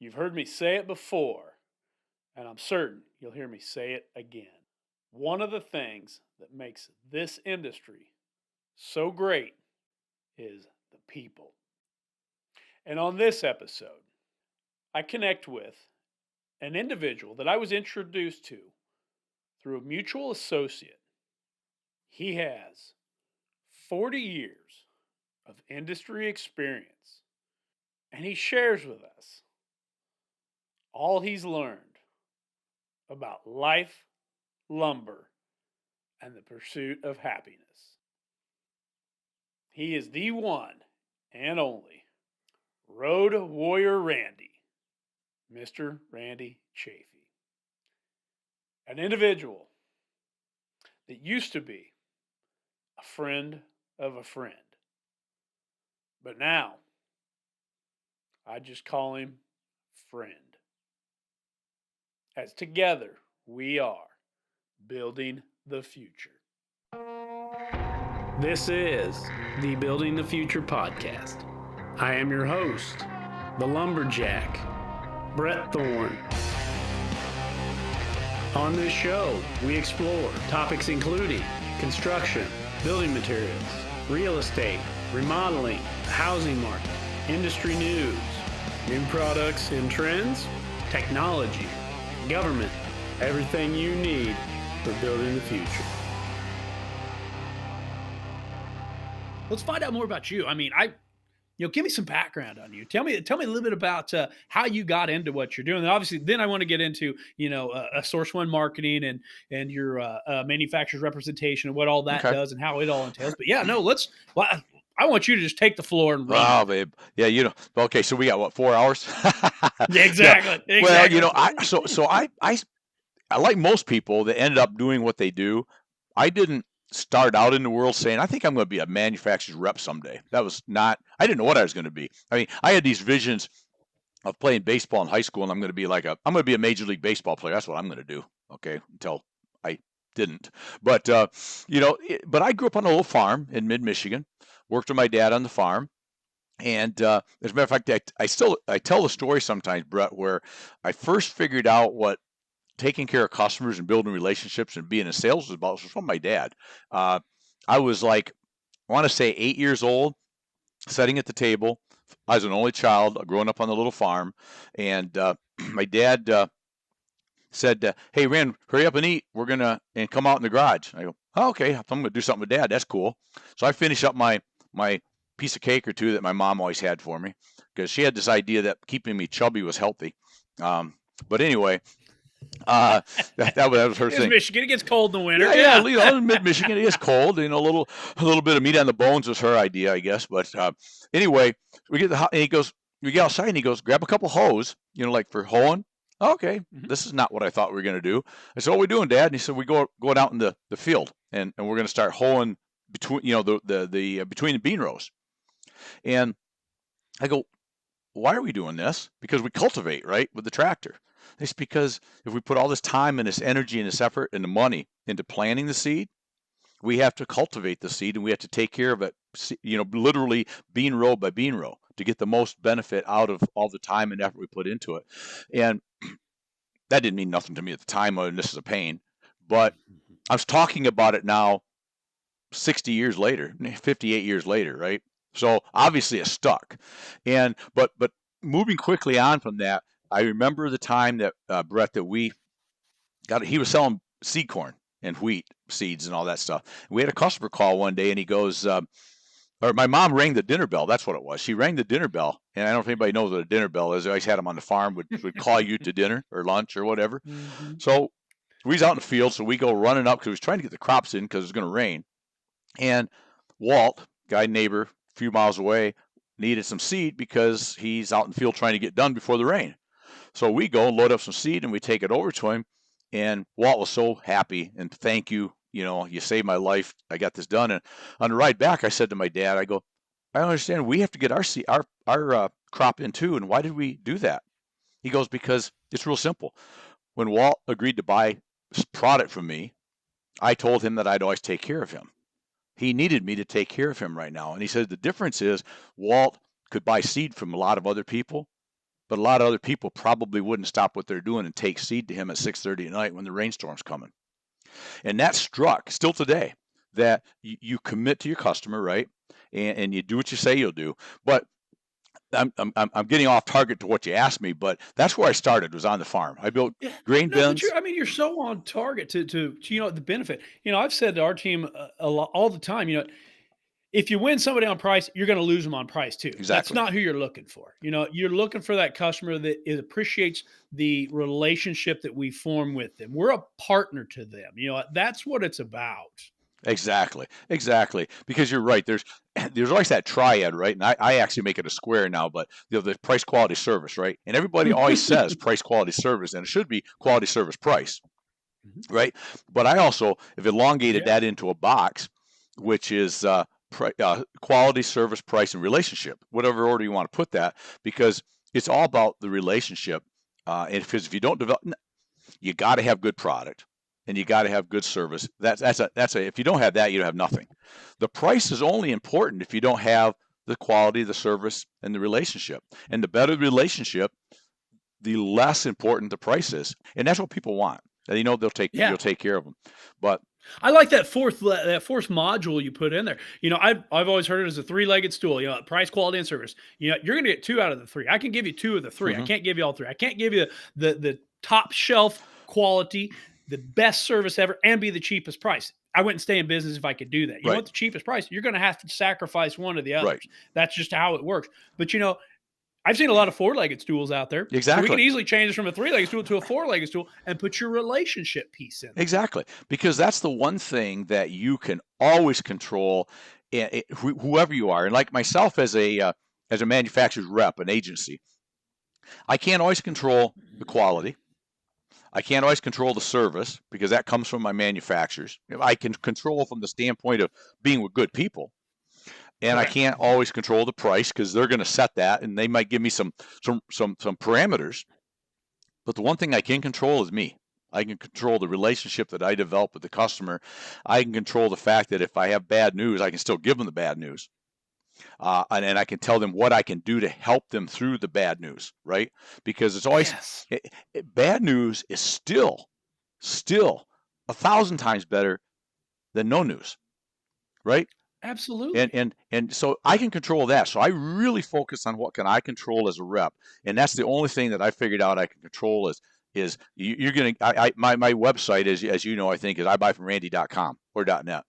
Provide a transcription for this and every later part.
You've heard me say it before, and I'm certain you'll hear me say it again. One of the things that makes this industry so great is the people. And on this episode, I connect with an individual that I was introduced to through a mutual associate. He has 40 years of industry experience, and he shares with us all he's learned about life, lumber, and the pursuit of happiness. He is the one and only Road Warrior Randy, Mr. Randy Chaffee. An individual that used to be a friend of a friend. But now, I just call him friend. As together, we are building the future. This is the Building the Future podcast. I am your host, the Lumberjack, Brett Thorne. On this show, we explore topics including construction, building materials, real estate, remodeling, the housing market, industry news, new products and trends, technology, government, everything you need for building the future. Let's find out more about you. I mean, give me some background on you. Tell me a little bit about how you got into what you're doing. And obviously, then I want to get into a Source One marketing and your manufacturer's representation and what all that does and how it all entails. But yeah, no, I want you to just take the floor and run. Oh, babe. Yeah, okay, so we got what, 4 hours? Yeah, exactly. Yeah. Well, I like most people that ended up doing what they do. I didn't start out in the world saying, I think I'm going to be a manufacturer's rep someday. I didn't know what I was going to be. I mean, I had these visions of playing baseball in high school, and I'm going to be a Major League Baseball player. That's what I'm going to do. Okay. Until I didn't. But, but I grew up on a little farm in mid-Michigan, worked with my dad on the farm. And as a matter of fact, I tell the story sometimes, Brett, where I first figured out what taking care of customers and building relationships and being in sales was about was from my dad. I was like, I want to say 8 years old, sitting at the table. I was an only child growing up on the little farm. And my dad said, hey, Rand, hurry up and eat. We're going to and come out in the garage. I go, oh, okay, I'm going to do something with Dad. That's cool. So I finish up my piece of cake or two that my mom always had for me because she had this idea that keeping me chubby was healthy. But anyway, that was her thing. Michigan, it gets cold in the winter. Yeah, mid-Michigan, it is cold. A little bit of meat on the bones was her idea, I guess. But anyway, we get we get outside and he goes, grab a couple hoes, like for hoeing. Okay, This is not what I thought we were going to do. I said, what are we doing, Dad? And he said, going out in the field and we're going to start hoeing between, between the bean rows. And I go, why are we doing this? Because we cultivate, right, with the tractor. It's because if we put all this time and this energy and this effort and the money into planting the seed, we have to cultivate the seed and we have to take care of it, literally bean row by bean row to get the most benefit out of all the time and effort we put into it. And that didn't mean nothing to me at the time. And this is a pain, but I was talking about it now 60 years later, 58 years later, right? So obviously it stuck. And but moving quickly on from that, I remember the time that Brett, that he was selling seed corn and wheat seeds and all that stuff. We had a customer call one day and he goes, or my mom rang the dinner bell. That's what it was. She rang the dinner bell. And I don't know if anybody knows what a dinner bell is. I always had them on the farm, would call you to dinner or lunch or whatever. Mm-hmm. So we was out in the field. So we go running up because we was trying to get the crops in because it was going to rain. And Walt, neighbor, a few miles away, needed some seed because he's out in the field trying to get done before the rain. So we go and load up some seed and we take it over to him. And Walt was so happy and thank you. You saved my life. I got this done. And on the ride back, I said to my dad, I go, I don't understand. We have to get our seed, our crop in too. And why did we do that? He goes, because it's real simple. When Walt agreed to buy this product from me, I told him that I'd always take care of him. He needed me to take care of him right now. And he said the difference is Walt could buy seed from a lot of other people, but a lot of other people probably wouldn't stop what they're doing and take seed to him at 6:30 at night when the rainstorm's coming. And that struck still today, that you commit to your customer, right? And you do what you say you'll do. But I'm getting off target to what you asked me, but that's where I started, was on the farm. I built Yeah. grain No, but bins. you're so on target to the benefit. I've said to our team a lot, all the time, if you win somebody on price, you're going to lose them on price too. That's Exactly. not who you're looking for. You're looking for that customer that appreciates the relationship that we form with them. We're a partner to them. That's what it's about. Exactly. Because you're right. There's always that triad, right? And I actually make it a square now, but the price, quality, service, right? And everybody always says price, quality, service, and it should be quality, service, price, right? But I also have elongated that into a box, which is quality, service, price, and relationship, whatever order you want to put that, because it's all about the relationship. And because if you don't develop, you got to have good product and you got to have good service. That's a if you don't have that, you don't have nothing. The price is only important if you don't have the quality, the service, and the relationship. And the better the relationship, the less important the price is. And that's what people want. And you'll take care of them. But I like that fourth module you put in there. I've always heard it as a three-legged stool. Price, quality, and service. You're going to get 2 out of the 3. I can give you 2 of the 3. I can't give you all 3. I can't give you the top shelf quality, the best service ever, and be the cheapest price. I wouldn't stay in business if I could do that. You want the cheapest price, you're going to have to sacrifice one of the others. Right. That's just how it works. But I've seen a lot of 4-legged stools out there. Exactly. So we can easily change this from a 3-legged stool to a 4-legged stool and put your relationship piece in there. Exactly. Because that's the one thing that you can always control, whoever you are. And like myself as a manufacturer's rep, an agency, I can't always control the quality. I can't always control the service because that comes from my manufacturers. I can control from the standpoint of being with good people. And I can't always control the price because they're going to set that, and they might give me some parameters. But the one thing I can control is me. I can control the relationship that I develop with the customer. I can control the fact that if I have bad news, I can still give them the bad news. And I can tell them what I can do to help them through the bad news, right? Because it's always bad news is still 1,000 times better than no news, right? Absolutely. And so I can control that. So I really focus on what can I control as a rep, and that's the only thing that I figured out I can control is you're gonna. My website is, as you know, I think is ibuyfromrandy.com or .net.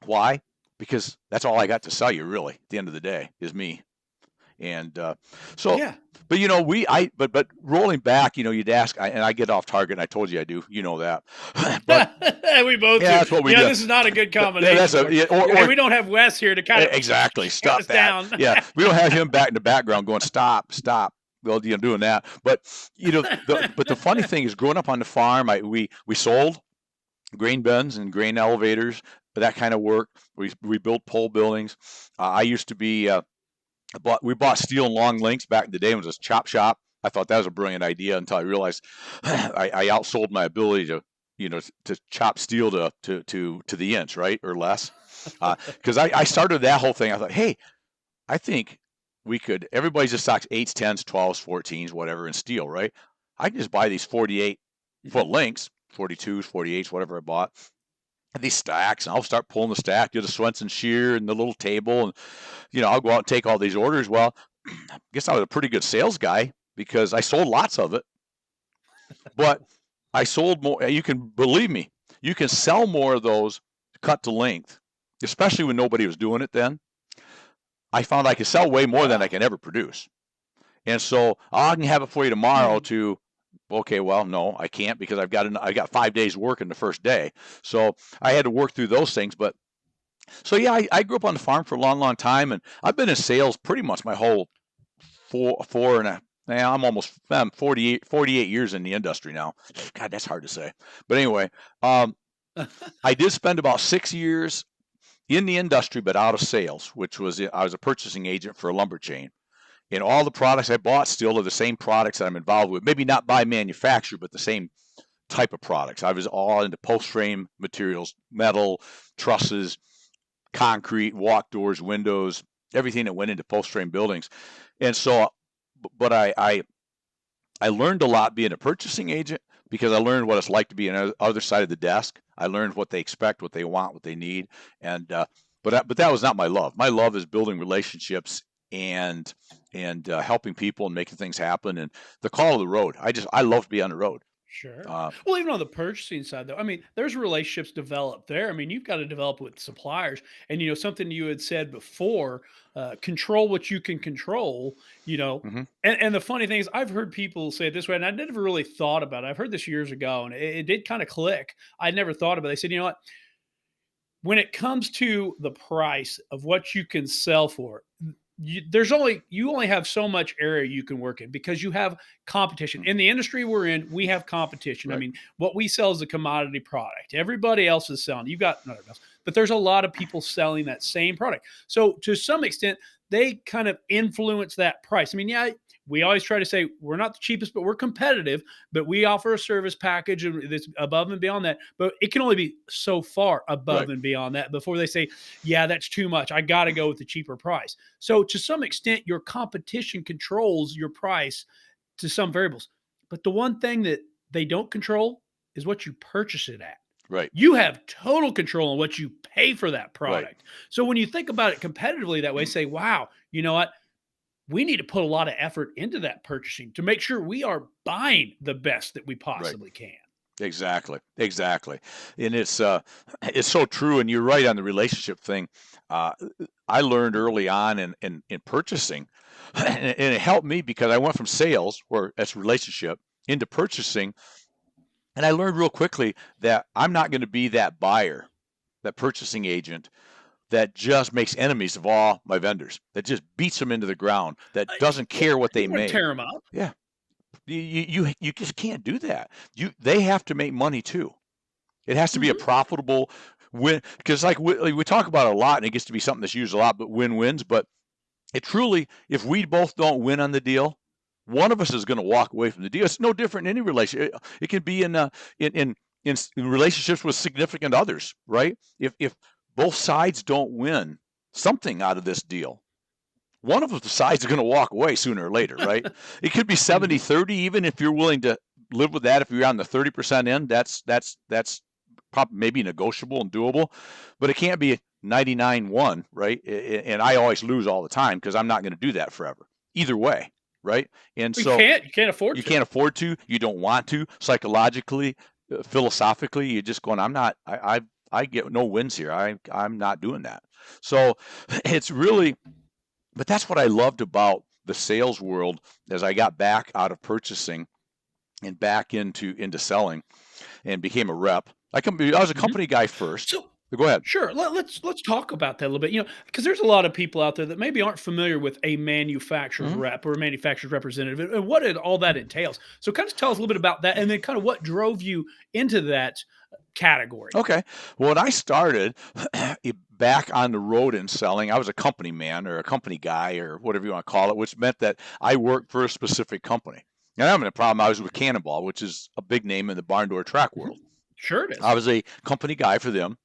Why? Because that's all I got to sell you, really. At the end of the day, is me. And but but rolling back, you'd ask, and I get off target, and I told you I do, that. But we both do. That's what we do. This is not a good combination. And we don't have Wes here to kind of exactly stop that. Down. Yeah, we don't have him back in the background going stop. Well, doing that. But but the funny thing is, growing up on the farm, we sold grain bins and grain elevators, that kind of work. We built pole buildings. I used to be. We bought steel and long links back in the day when it was a chop shop. I thought that was a brilliant idea until I realized I outsold my ability to chop steel to the inch, right, or less. Because I started that whole thing. I thought, hey, I think we could. Everybody just stocks 8s, 10s, 12s, 14s, whatever in steel, right? I can just buy these 48-foot links, 42s, 48s, whatever I bought. And these stacks, and I'll start pulling the stack, do the Swenson shear and the little table, and I'll go out and take all these orders. Well, I guess I was a pretty good sales guy because I sold lots of it, but I sold more. You can believe me, you can sell more of those cut to length, especially when nobody was doing it then. I found I could sell way more than I can ever produce, and so I can have it for you tomorrow to. Okay, well, no, I can't because I've got 5 days work in the first day. So I had to work through those things. But so, yeah, I grew up on the farm for a long, long time. And I've been in sales pretty much my whole I'm 48 years in the industry now. God, that's hard to say. But anyway, I did spend about 6 years in the industry, but out of sales, I was a purchasing agent for a lumber chain. And all the products I bought still are the same products that I'm involved with. Maybe not by manufacturer, but the same type of products. I was all into post frame materials, metal, trusses, concrete, walk doors, windows, everything that went into post frame buildings. And so but I learned a lot being a purchasing agent because I learned what it's like to be on the other side of the desk. I learned what they expect, what they want, what they need, and but that was not my love. My love is building relationships and helping people and making things happen and the call of the road. I love to be on the road. Sure. Uh, Well, even on the purchasing side, though, I mean, there's relationships developed there. I mean, you've got to develop with suppliers, and something you had said before: control what you can control. You know, mhm, and the funny thing is, I've heard people say it this way, and I never really thought about it. I've heard this years ago, and it did kind of click. I never thought about it. They said, what? When it comes to the price of what you can sell for, you only have so much area you can work in because you have competition mhm. in the industry we're in. We have competition. I Right, mean, what we sell is a commodity product. Everybody else is selling. You got none else, but there's a lot of people selling that same product. So to some extent, they kind of influence that price. I mean, yeah, we always try to say we're not the cheapest, but we're competitive. But we offer a service package that's above and beyond that. But it can only be so far above right, and beyond that before they say, yeah, that's too much. I got to go with the cheaper price. So to some extent, your competition controls your price to some variables. But the one thing that they don't control is what you purchase it at. right, You have total control on what you pay for that right. product. So when you think about it competitively that way, say, wow, you know what? We need to put a lot of effort into that purchasing to make sure we are buying the best that we Right. possibly can. Exactly. Exactly. And it's so true. And you're right on the relationship thing. Uh, I learned early on in purchasing, and it helped me because I went from sales, where that's relationship, into purchasing. And I learned real quickly that I'm not going to be that buyer, that purchasing agent that just makes enemies of all my vendors, that just beats them into the ground, that doesn't Yeah, care what they you want to make. tear them up. Yeah. You just can't do that. They have to make money too. It has to be a Mm-hmm. profitable win because like we talk about it a lot, and it gets to be something that's used a lot, but win-wins. But it truly, if we both don't win on the deal, one of us is going to walk away from the deal. It's no different in any relationship. It can be in, in in relationships with significant others, right? If both sides don't win something out of this deal, one of the sides is going to walk away sooner or later, right? It could be Mm-hmm. 70-30, even if you're willing to live with that. If you're on the 30% end, that's probably maybe negotiable and doable, but it can't be 99-1, right? And I always lose all the time because I'm not going to do that forever either way, right? And You so can't. You can't afford you to. can't afford to, you don't want to, psychologically, philosophically, you're just going, I get no wins here. I'm not doing that. So it's really, but that's what I loved about the sales world as I got back out of purchasing and back into selling and became a rep. I was a Mhm. company guy first. So Go ahead. sure, let's talk about that a little bit. Because there's a lot of people out there that maybe aren't familiar with a manufacturer's Hmm. rep or a manufacturer's representative and what all that entails. So kind of tell us a little bit about that, and then kind of what drove you into that category. Okay. Well, when I started back on the road in selling, I was a company man or a company guy or whatever you want to call it, which meant that I worked for a specific company. And I'm having a problem. I was with Cannonball, which is a big name in the barn door track Mhm. world. Sure, it I is. was a company guy for them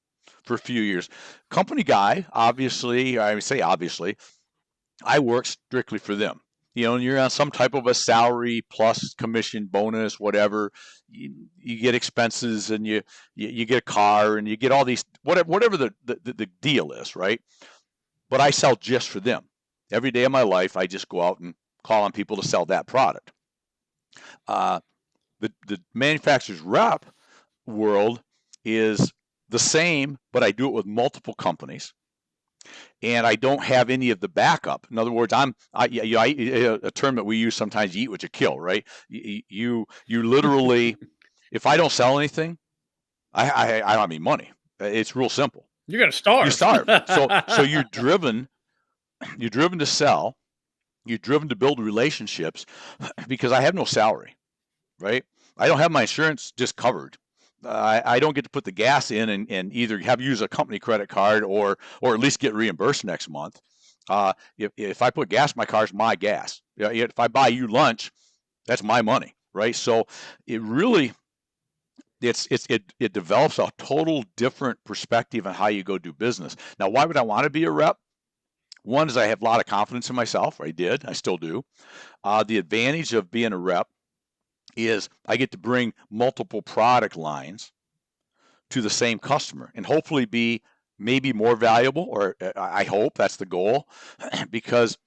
for a few years. Company guy, obviously, I would say obviously, I work strictly for them. And you're on some type of a salary plus commission bonus, whatever. You get expenses and you get a car and you get all these, whatever the deal is, right? But I sell just for them. Every day of my life, I just go out and call on people to sell that product. Uh, the manufacturer's rep world is the same, but I do it with multiple companies and I don't have any of the backup. In other words, a term that we use sometimes: you eat what you kill, right? You literally, if I don't sell anything, I don't have any money. It's real simple. You're gonna You starve. starve. So you're driven to sell, you're driven to build relationships because I have no salary, right? I don't have my insurance just covered. I don't get to put the gas in and either have use a company credit card or at least get reimbursed next month. If I put gas in my car, it's my gas. If I buy you lunch, that's my money, right? So it really it develops a total different perspective on how you go do business. Now, why would I want to be a rep? One is I have a lot of confidence in myself. I still do. The advantage of being a rep is I get to bring multiple product lines to the same customer and hopefully be maybe more valuable, or I hope that's the goal. Because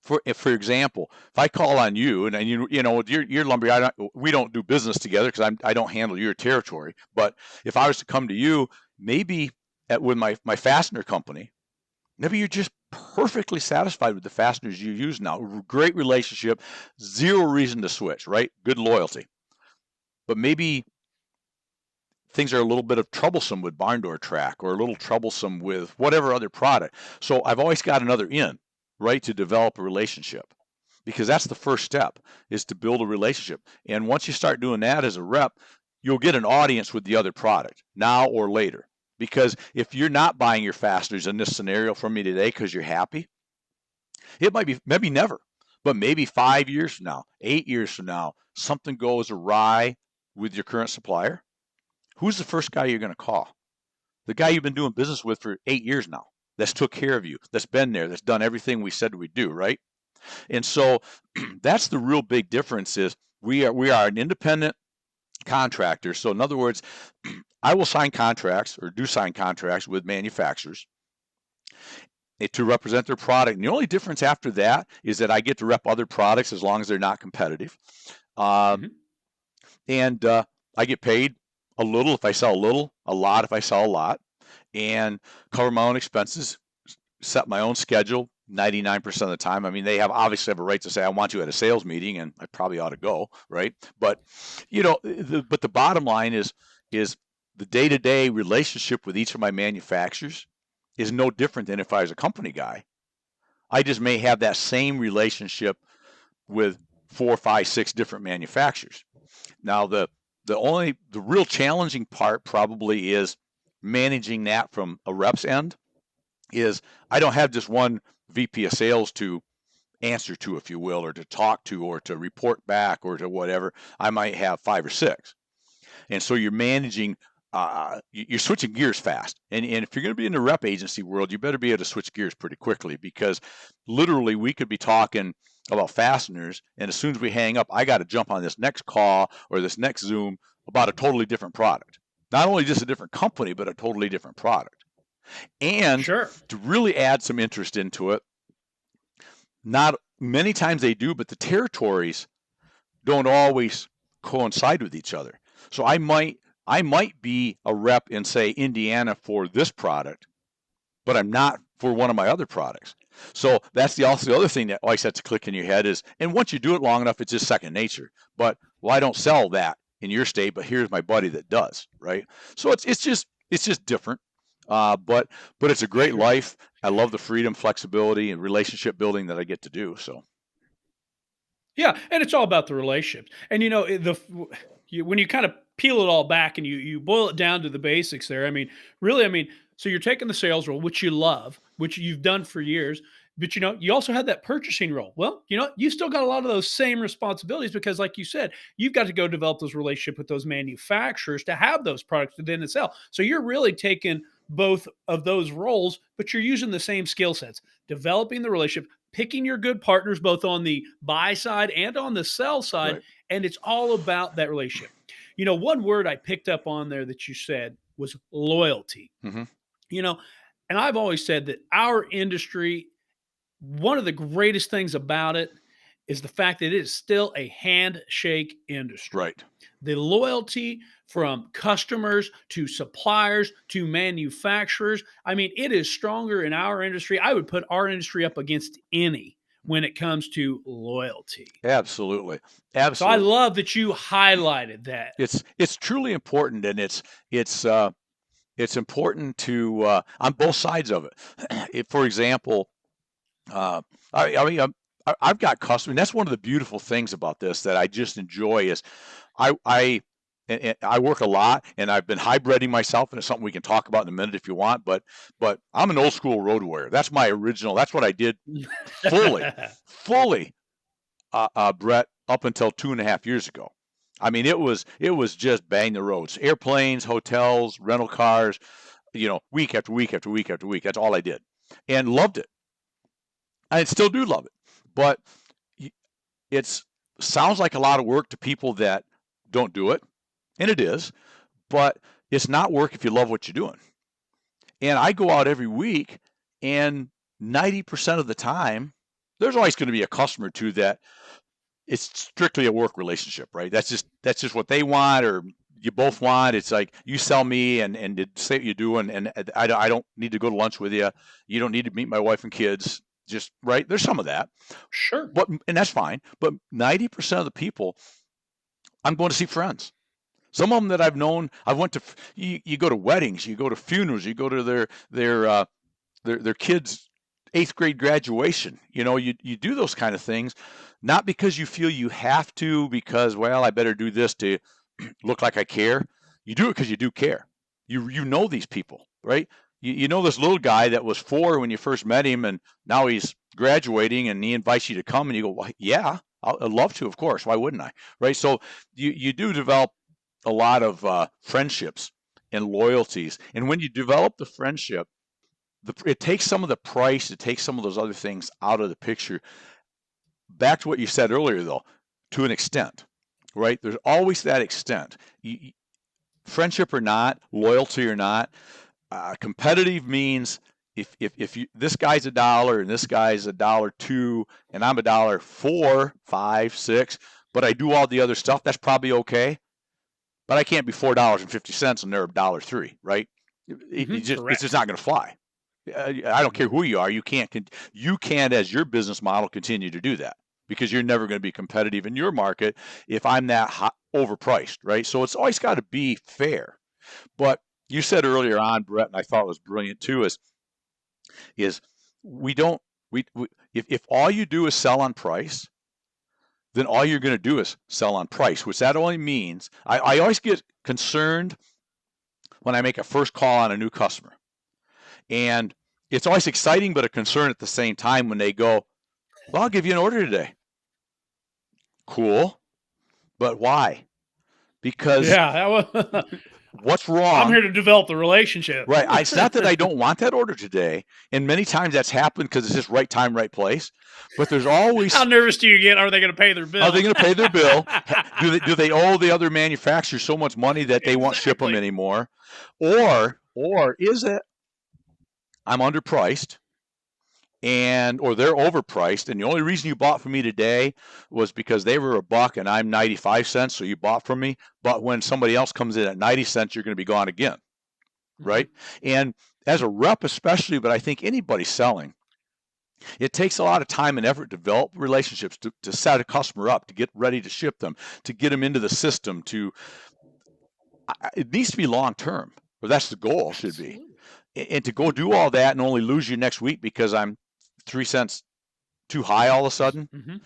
for example, if I call on you and you're lumber, we don't do business together because I don't handle your territory. But if I was to come to you, maybe with my fastener company, maybe you're just perfectly satisfied with the fasteners you use now. Great relationship, zero reason to switch, right? Good loyalty. But maybe things are a little bit of troublesome with barn door track, or a little troublesome with whatever other product. So I've always got another in, right, to develop a relationship, because that's the first step, is to build a relationship. And once you start doing that as a rep, you'll get an audience with the other product now or later. Because if you're not buying your fasteners in this scenario from me today because you're happy, it might be maybe never, but maybe 5 years from now, 8 years from now, something goes awry with your current supplier. Who's the first guy you're going to call? The guy you've been doing business with for 8 years now, that's took care of you, that's been there, that's done everything we said we'd do, right? And so that's the real big difference. Is we are an independent contractor. So in other words, I will sign contracts, or do sign contracts with manufacturers to represent their product. And the only difference after that is that I get to rep other products as long as they're not competitive. And I get paid a little if I sell a little, a lot if I sell a lot, and cover my own expenses, set my own schedule 99% of the time. I mean, they obviously have a right to say, I want you at a sales meeting, and I probably ought to go, right? But, but the bottom line is the day-to-day relationship with each of my manufacturers is no different than if I was a company guy. I just may have that same relationship with 4, 5, 6 different manufacturers. Now, the real challenging part probably is managing that from a rep's end. Is I don't have just one VP of sales to answer to, if you will, or to talk to, or to report back, or to whatever. I might have 5 or 6. And so you're managing, you're switching gears fast. And if you're going to be in the rep agency world, you better be able to switch gears pretty quickly, because literally we could be talking about fasteners, and as soon as we hang up, I got to jump on this next call or this next Zoom about a totally different product. Not only just a different company, but a totally different product. And Sure. to really add some interest into it, not many times they do, but the territories don't always coincide with each other. So I might be a rep in, say, Indiana for this product, but I'm not for one of my other products. So that's also the other thing that always has to click in your head is, and once you do it long enough, it's just second nature. But, well, I don't sell that in your state, but here's my buddy that does, right? So it's just different. But it's a great life. I love the freedom, flexibility, and relationship building that I get to do. So. Yeah, and it's all about the relationships. And when you kind of peel it all back and you boil it down to the basics there, I mean, really, so you're taking the sales role, which you love, which you've done for years, but you also had that purchasing role. Well, you still got a lot of those same responsibilities, because like you said, you've got to go develop those relationships with those manufacturers to have those products to then sell. So you're really taking both of those roles, but you're using the same skill sets, developing the relationship, picking your good partners, both on the buy side and on the sell side. Right. And it's all about that relationship. One word I picked up on there that you said was loyalty. Mm-hmm. And I've always said that our industry, one of the greatest things about it is the fact that it is still a handshake industry. Right. The loyalty from customers to suppliers to manufacturers, it is stronger in our industry. I would put our industry up against any when it comes to loyalty. Absolutely. So I love that you highlighted that. It's truly important, and it's important to on both sides of it. For example, I've got customers, and that's one of the beautiful things about this that I just enjoy is I work a lot, and I've been hybriding myself, and it's something we can talk about in a minute if you want. But I'm an old school road warrior. That's my original. That's what I did fully, Brett, up until 2.5 years ago. It was just bang the roads, airplanes, hotels, rental cars, week after week after week after week. That's all I did, and loved it. I still do love it, but it sounds like a lot of work to people that don't do it, and it is, but it's not work if you love what you're doing. And I go out every week, and 90% of the time, there's always going to be a customer or two that it's strictly a work relationship, right? That's just what they want, or you both want. It's like you sell me and say what you do, and I don't need to go to lunch with you. You don't need to meet my wife and kids. Just right. There's some of that, Sure. and that's fine. But 90% of the people, I'm going to see friends. Some of them that I've known, I went to. You go to weddings, you go to funerals, you go to their kids' 8th grade graduation. You do those kind of things, not because you feel you have to, because, well, I better do this to look like I care. You do it because you do care. You know these people, right? You know this little guy that was 4 when you first met him, and now he's graduating, and he invites you to come, and you go, well, yeah, I'd love to, of course. Why wouldn't I? Right? So you do develop a lot of friendships and loyalties, and when you develop the friendship, it takes some of the price, it takes some of those other things out of the picture. Back to what you said earlier, though, to an extent, right? There's always that extent. Friendship or not, loyalty or not, competitive means if this guy's $1 and this guy's $1.02 and I'm $1.04, 5, 6, but I do all the other stuff, that's probably okay. But I can't be $4.50 and they're $1.03, right? It's just not going to fly. I don't care who you are. You can't as your business model continue to do that, because you're never going to be competitive in your market if I'm that overpriced, right? So it's always got to be fair. But you said earlier on, Brett, and I thought it was brilliant too, is we don't we if all you do is sell on price, then all you're going to do is sell on price, which that only means I always get concerned when I make a first call on a new customer. And it's always exciting, but a concern at the same time when they go, well, I'll give you an order today. Cool. But why? Because what's wrong? I'm here to develop the relationship. Right. It's not that I don't want that order today. And many times that's happened because it's just right time, right place. But there's always. How nervous do you get? Are they going to pay their bill? Are they going to pay their bill? Do they owe the other manufacturer so much money that they won't ship them anymore? Or is it I'm underpriced or they're overpriced, and the only reason you bought from me today was because they were $1 and I'm 95 cents, so you bought from me. But when somebody else comes in at 90 cents, you're going to be gone again, right? And as a rep especially, but I think anybody selling, it takes a lot of time and effort to develop relationships, to set a customer up, to get ready to ship them, to get them into the system. It needs to be long term, or that's the goal. Should be. And to go do all that and only lose you next week because I'm 3 cents too high all of a sudden,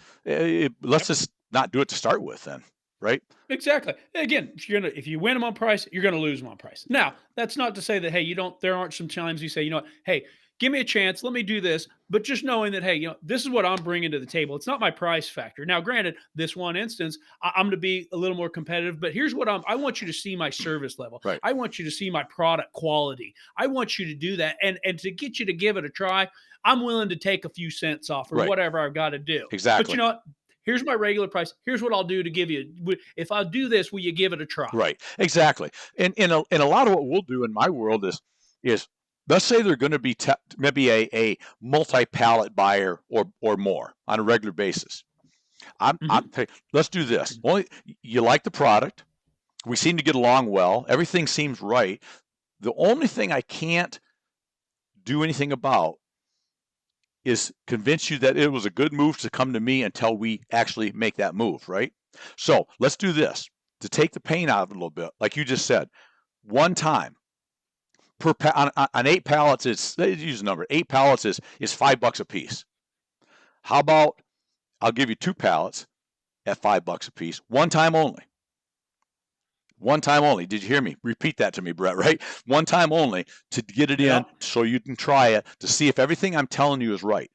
let's just not do it to start with then, right? Exactly. Again, if you win them on price, you're going to lose them on price. Now, that's not to say that, hey, there aren't some times you say, you know what, hey, give me a chance, let me do this, but just knowing that, hey, this is what I'm bringing to the table. It's not my price factor. Now, granted, this one instance, I'm going to be a little more competitive, but here's what I want you to see my service level. Right. I want you to see my product quality. I want you to do that. And to get you to give it a try, I'm willing to take a few cents off or whatever I've got to do. Exactly. But you know what? Here's my regular price. Here's what I'll do to give you. If I do this, will you give it a try? Right. Exactly. And a lot of what we'll do in my world is let's say they're going to be maybe a multi-pallet buyer or more on a regular basis. Let's do this. You like the product. We seem to get along well. Everything seems right. The only thing I can't do anything about is convince you that it was a good move to come to me until we actually make that move, right? So let's do this to take the pain out of it a little bit. Like you just said, one time on 8 pallets, use the number, 8 pallets is $5 a piece. How about I'll give you 2 pallets at $5 a piece, one time only. One time only. Did you hear me? Repeat that to me, Brett, right? One time only to get it in so you can try it to see if everything I'm telling you is right.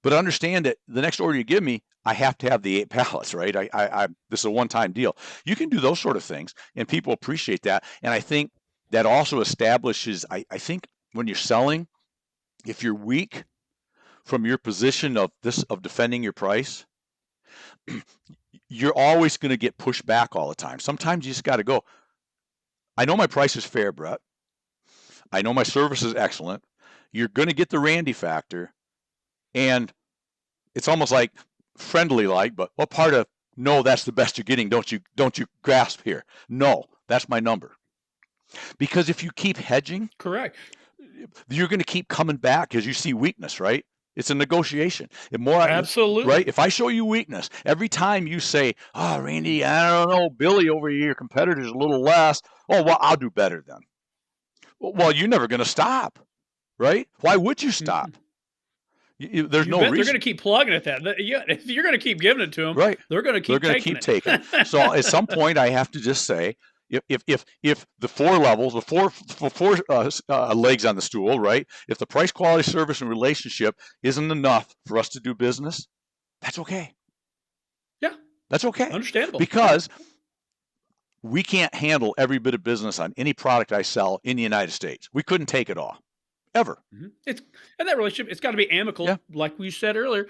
But understand that the next order you give me, I have to have the 8 pallets, right? This is a one-time deal. You can do those sort of things, and people appreciate that. And I think that also establishes, I think when you're selling, if you're weak from your position of defending your price, you're always going to get pushed back all the time. Sometimes you just got to go, I know my price is fair, Brett. I know my service is excellent. You're going to get the Randy factor. And it's almost like friendly like, but what part of no, that's the best you're getting, don't you grasp here? No, that's my number. Because if you keep hedging, correct, you're going to keep coming back because you see weakness, right? It's a negotiation. absolutely, right? If I show you weakness, every time you say, "Oh, Randy, I don't know, Billy over here, your competitor's a little less." Oh, well, I'll do better then. Well, you're never going to stop, right? Why would you stop? There's no reason. They're going to keep plugging at that. If you're going to keep giving it to them, right? They're going to keep taking it. So at some point, I have to just say, if the four levels, the four legs on the stool, right? If the price, quality, service, and relationship isn't enough for us to do business, that's okay. Yeah, that's okay. Understandable. Because we can't handle every bit of business on any product I sell in the United States. We couldn't take it all. Ever. And that relationship, it's got to be amicable, like we said earlier.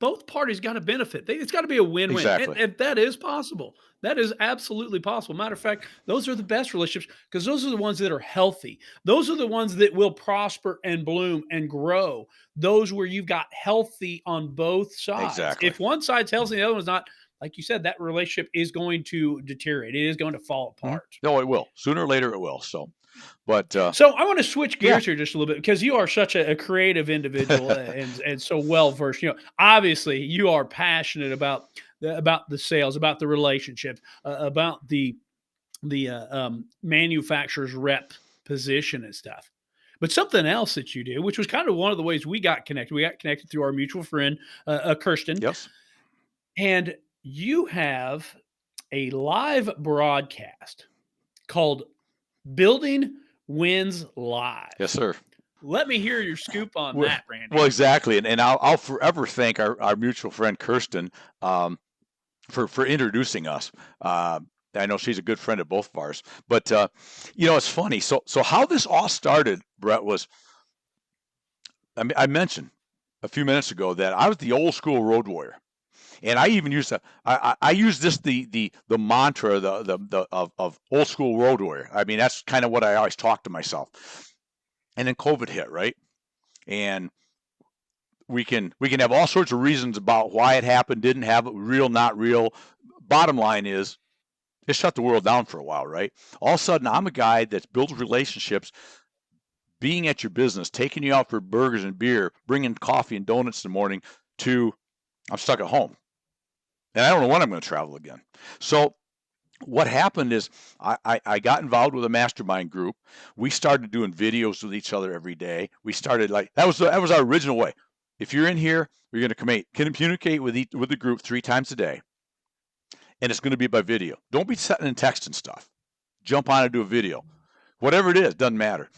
Both parties got to benefit. It's got to be a win-win. Exactly. And that is possible. That is absolutely possible. Matter of fact, those are the best relationships because those are the ones that are healthy. Those are the ones that will prosper and bloom and grow. Those where you've got healthy on both sides. Exactly. If one side's healthy, the other one's not, like you said, that relationship is going to deteriorate. It is going to fall apart. No, it will. Sooner or later, it will. So I want to switch gears here just a little bit because you are such a creative individual and so well versed. Obviously you are passionate about the sales, about the relationships, about the manufacturer's rep position and stuff. But something else that you do, which was kind of one of the ways we got connected through our mutual friend, Kirsten. Yes. And you have a live broadcast called Building Wins Live. Yes, sir. Let me hear your scoop on that, Randy. Well, exactly. And I'll forever thank our mutual friend, Kirsten, for introducing us. I know she's a good friend of both of ours. But, it's funny. So how this all started, Brett, was I mentioned a few minutes ago that I was the old school road warrior. And I even used I use this the mantra of old school road warrior. I mean, that's kind of what I always talk to myself. And then COVID hit, right? And we can have all sorts of reasons about why it happened, didn't have it, real, not real. Bottom line is, it shut the world down for a while, right? All of a sudden, I'm a guy that's built relationships, being at your business, taking you out for burgers and beer, bringing coffee and donuts in the morning, to I'm stuck at home. And I don't know when I'm going to travel again. So what happened is I got involved with a mastermind group. We started doing videos with each other every day. We started that was our original way. If you're in here, you're going to communicate with the group 3 times a day. And it's going to be by video. Don't be sitting and texting stuff. Jump on and do a video. Whatever it is, doesn't matter.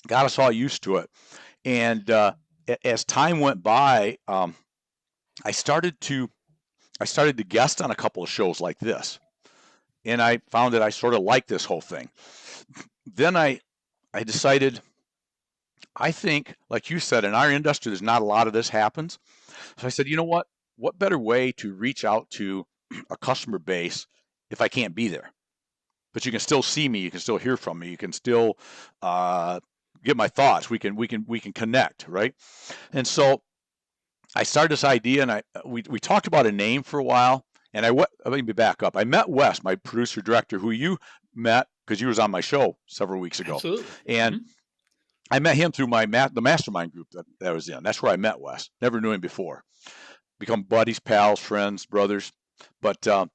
Got us all used to it. And as time went by, I started to guest on a couple of shows like this, and I found that I sort of liked this whole thing. Then I decided, I think, like you said, in our industry, there's not a lot of this happens. So I said, you know what? What better way to reach out to a customer base if I can't be there? But you can still see me, you can still hear from me, you can still get my thoughts. We can connect, right? And so I started this idea, and we talked about a name for a while, and let me back up. I met Wes, my producer director, who you met because you was on my show several weeks ago. Absolutely. And I met him through the mastermind group that I was in. That's where I met Wes. Never knew him before. Become buddies, pals, friends, brothers. But I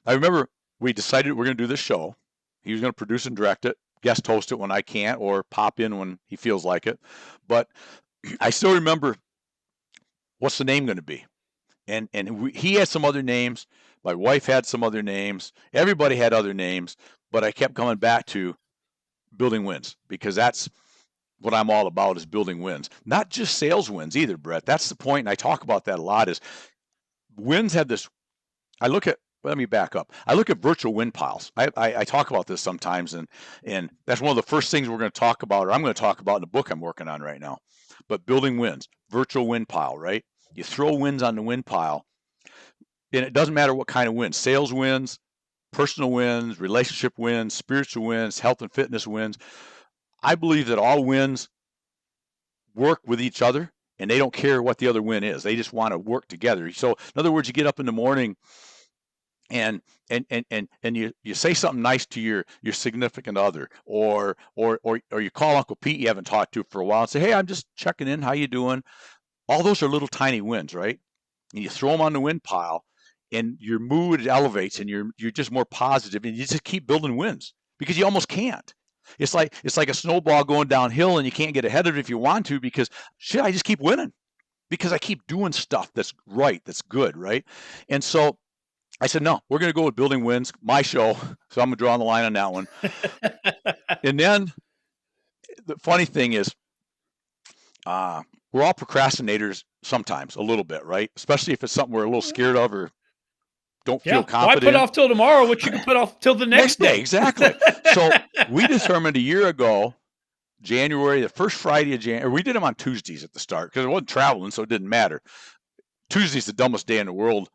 remember we decided we're going to do this show. He was going to produce and direct it, guest host it when I can't, or pop in when he feels like it. But I still remember, what's the name going to be? And he had some other names. My wife had some other names. Everybody had other names. But I kept coming back to building wins, because that's what I'm all about, is building wins. Not just sales wins either, Brett. That's the point, and I talk about that a lot, is wins have this. Let me back up. I look at virtual win piles. I talk about this sometimes, and that's one of the first things we're going to talk about, or I'm going to talk about in the book I'm working on right now. but building wins, virtual win pile, right? You throw wins on the win pile, and it doesn't matter what kind of wins, sales wins, personal wins, relationship wins, spiritual wins, health and fitness wins. I believe that all wins work with each other, and they don't care what the other win is. They just want to work together. So in other words, you get up in the morning and you say something nice to your significant other, or you call Uncle Pete you haven't talked to for a while and say, hey, I'm just checking in, how you doing? All those are little tiny wins, right? And you throw them on the win pile, and your mood elevates, and you're just more positive, and you just keep building wins because you almost can't. It's like a snowball going downhill, and you can't get ahead of it if you want to because shit, I just keep winning because I keep doing stuff that's right, that's good, right? And so I said, no, we're going to go with building wins, my show. So I'm going to draw the line on that one. And then the funny thing is, we're all procrastinators sometimes, a little bit, right? Especially if it's something we're a little scared of or don't feel confident. Why put off till tomorrow what you can put off till the next day? Exactly. So we determined a year ago, January, the first Friday of January, we did them on Tuesdays at the start because I wasn't traveling, so it didn't matter. Tuesday's the dumbest day in the world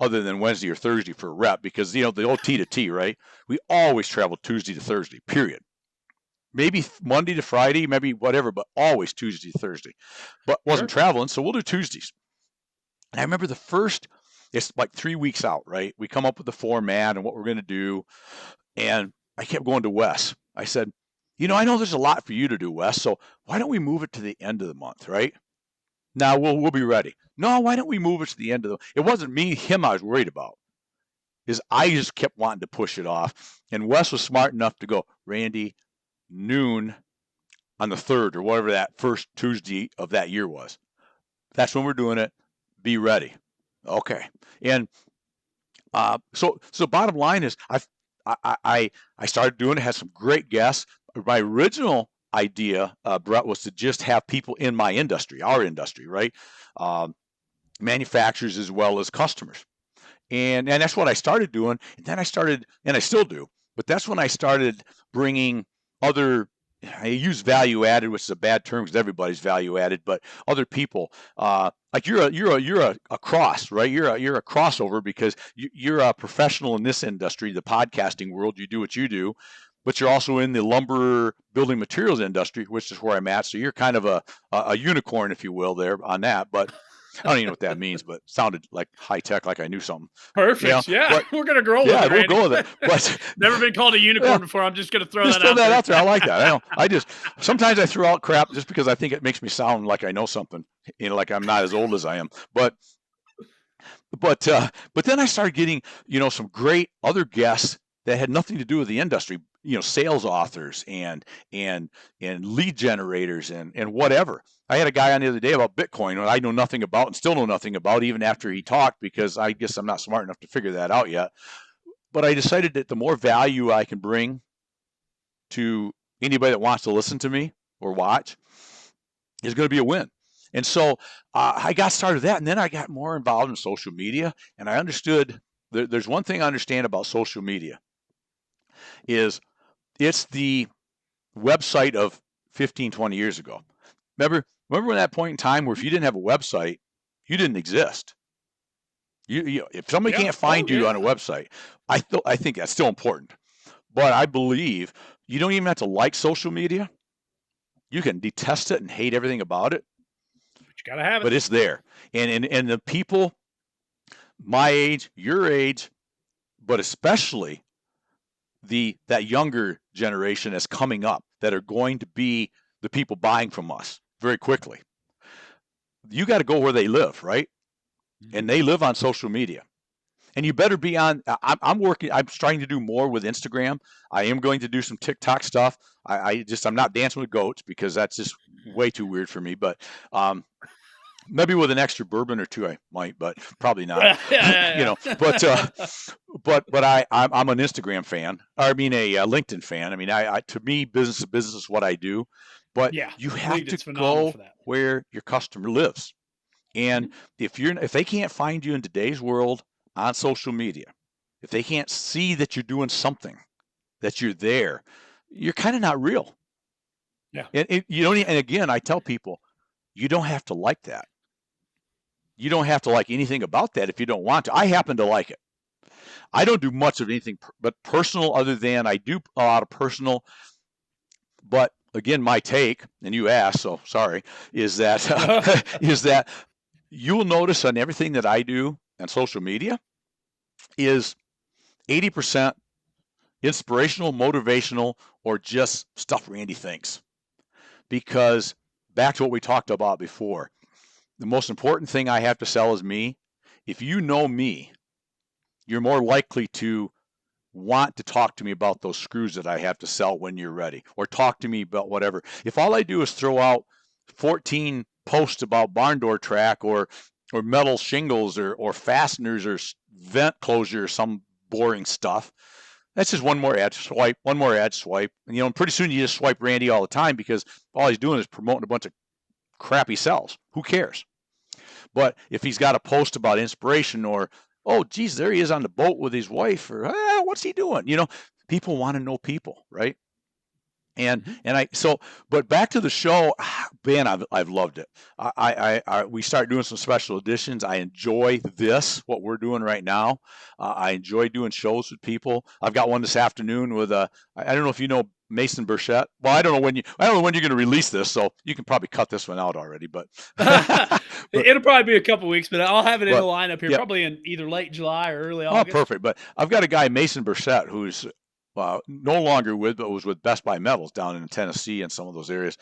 other than Wednesday or Thursday for a rep because, the old T to T, right? We always travel Tuesday to Thursday, period. Maybe Monday to Friday, maybe whatever, but always Tuesday to Thursday. But wasn't traveling, so we'll do Tuesdays. And I remember it's like 3 weeks out, right? We come up with the format and what we're going to do. And I kept going to Wes. I said, I know there's a lot for you to do, Wes, so why don't we move it to the end of the month, right? Now we'll be ready. No, why don't we move it to the end of it wasn't him I was worried about. I just kept wanting to push it off. And Wes was smart enough to go, Randy, noon on the 3rd or whatever that first Tuesday of that year was. That's when we're doing it. Be ready. Okay. And so bottom line is I started doing it, had some great guests. My original idea, Brett, was to just have people in my industry, our industry, right? Manufacturers as well as customers. And that's what I started doing. And then and I still do, but that's when I started bringing other, I use value added, which is a bad term because everybody's value added, but other people, like you're a cross, right? You're a crossover because you're a professional in this industry, the podcasting world. You do what you do, but you're also in the lumber building materials industry, which is where I'm at. So you're kind of a unicorn, if you will, there on that. But I don't even know what that means, but it sounded like high tech, like I knew something. Perfect. But, we're going to grow with it. Yeah, we'll go with it. But never been called a unicorn before. I'm just going to throw that out there. I like that. Sometimes I throw out crap just because I think it makes me sound like I know something, like I'm not as old as I am. But then I started getting, some great other guests that had nothing to do with the industry, sales authors and lead generators and whatever. I had a guy on the other day about Bitcoin that I know nothing about and still know nothing about even after he talked because I guess I'm not smart enough to figure that out yet. But I decided that the more value I can bring to anybody that wants to listen to me or watch is going to be a win. And so I got started with that, and then I got more involved in social media, and I understood there's one thing I understand about social media is it's the website of 15, 20 years ago. Remember when that point in time where if you didn't have a website, you didn't exist. If somebody can't find you on a website, I think that's still important. But I believe you don't even have to like social media. You can detest it and hate everything about it. But you gotta have it. But it's there. And the people my age, your age, but especially that younger generation that's coming up that are going to be the people buying from us very quickly. You got to go where they live, right? Mm-hmm. And they live on social media. And you better be on. I'm trying to do more with Instagram. I am going to do some TikTok stuff. I'm not dancing with goats because that's just way too weird for me. But maybe with an extra bourbon or two, I might, but probably not. But I'm an Instagram fan. I mean, a LinkedIn fan. I mean, to me, business is what I do. But you have to go where your customer lives. And if they can't find you in today's world on social media, if they can't see that you're doing something, that you're there, you're kind of not real. Yeah. And and again, I tell people, You don't have to like that. You don't have to like anything about that if you don't want to. I happen to like it. I don't do much of anything but personal, other than I do a lot of personal. But again, my take, and you asked, so sorry, is that is that you'll notice on everything that I do on social media is 80% inspirational, motivational, or just stuff Randy thinks. Because back to what we talked about before, the most important thing I have to sell is me. If you know me, you're more likely to want to talk to me about those screws that I have to sell when you're ready, or talk to me about whatever. If all I do is throw out 14 posts about barn door track or metal shingles or fasteners or vent closure or some boring stuff, that's just one more ad swipe, one more ad swipe. And, you know, pretty soon you just swipe Randy all the time, because all he's doing is promoting a bunch of crap he sells. Who cares? But if he's got a post about inspiration, or, oh, geez, there he is on the boat with his wife, or what's he doing? You know, people want to know people, right? And but back to the show, man, I've loved it. We start doing some special editions. I enjoy what we're doing right now. I enjoy doing shows with people. I've got one this afternoon with I don't know if you know Mason Burchett. Well, I don't know when you're going to release this, so you can probably cut this one out already. But it'll probably be a couple weeks, but I'll have it in the lineup here, yeah. probably in either late July or early August. Oh, perfect. But I've got a guy, Mason Burchett, who's no longer but was with Best Buy Metals down in Tennessee and some of those areas.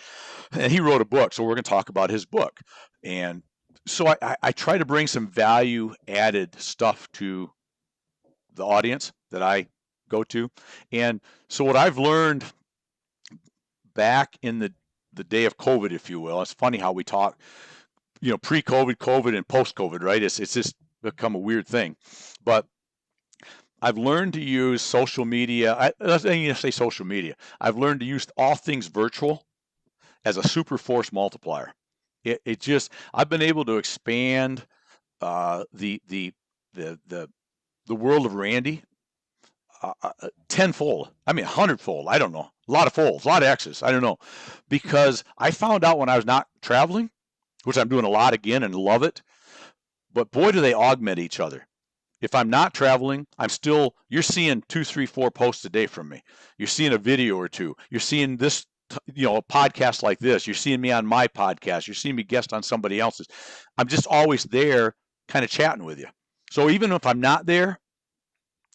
And he wrote a book, so we're going to talk about his book. And so I try to bring some value-added stuff to the audience that I go to. And so what I've learned back in the day of COVID, if you will, it's funny how we talk, you know, pre-COVID, COVID, and post-COVID, right? It's just become a weird thing. But I've learned to use social media. Let's say social media. I've learned to use all things virtual as a Superforce multiplier. I've been able to expand the world of Randy tenfold. I mean, 100-fold. I don't know. A lot of folds, a lot of X's. I don't know, because I found out when I was not traveling, which I'm doing a lot again and love it. But boy, do they augment each other. If I'm not traveling, you're seeing 2, 3, 4 posts a day from me. You're seeing a video or two. You're seeing this, you know, a podcast like this. You're seeing me on my podcast. You're seeing me guest on somebody else's. I'm just always there kind of chatting with you. So even if I'm not there,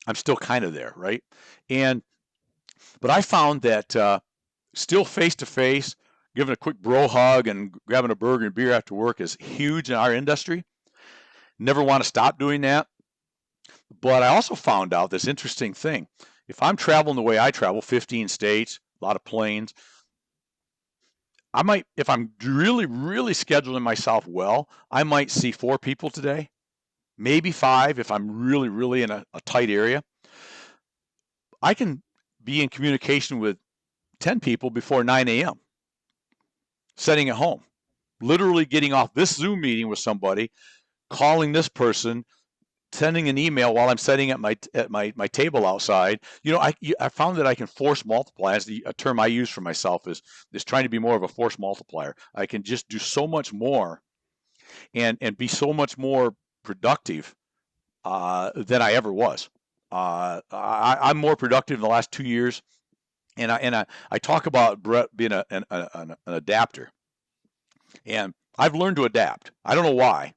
I'm still kind of there, right? But I found that still face-to-face, giving a quick bro hug and grabbing a burger and beer after work is huge in our industry. Never want to stop doing that. But I also found out this interesting thing. If I'm traveling the way I travel, 15 states, a lot of planes, I might, if I'm really, really scheduling myself well, I might see 4 people today, maybe 5 if I'm really, really in a tight area. I can be in communication with 10 people before 9 a.m., sitting at home, literally getting off this Zoom meeting with somebody, calling this person, sending an email while I'm sitting at my table outside. You know, I found that I can force multiply. As a term I use for myself is trying to be more of a force multiplier. I can just do so much more and be so much more productive than I ever was. I'm more productive in the last 2 years, and I talk about Brett being an adapter, and I've learned to adapt. I don't know why.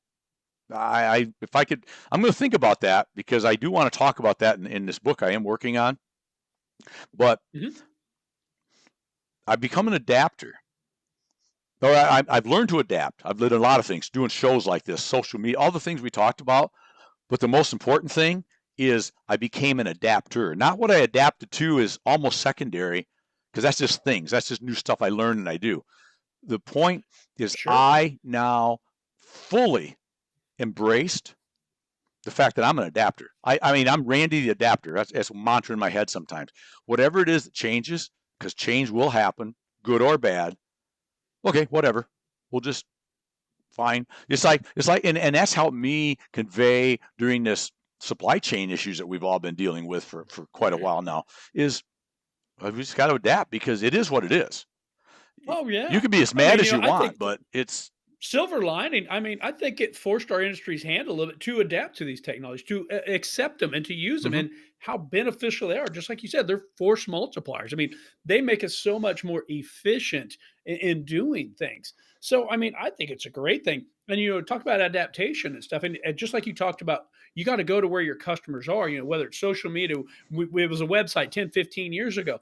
I'm going to think about that, because I do want to talk about that in this book I am working on. But I've become an adapter. I've learned to adapt. I've learned a lot of things, doing shows like this, social media, all the things we talked about. But the most important thing is I became an adapter. Not what I adapted to is almost secondary, because that's just things. That's just new stuff I learn and I do. The point is, I now fully embraced the fact that I'm an adapter. I mean, I'm Randy the adapter. That's a mantra in my head sometimes. Whatever it is that changes, because change will happen, good or bad. Okay, whatever. We'll just fine. It's like, and that's helped me convey during this supply chain issues that we've all been dealing with for quite a while now, is we just got to adapt, because it is what it is. Oh yeah. You can be as mad as you want, but it's silver lining, I mean, I think it forced our industry's hand a little bit to adapt to these technologies, to accept them and to use them, Hmm. and how beneficial they are. Just like you said, they're force multipliers. I mean, they make us so much more efficient in doing things. So, I mean, I think it's a great thing. And, talk about adaptation and stuff. And just like you talked about, you got to go to where your customers are, whether it's social media, it was a website 10, 15 years ago.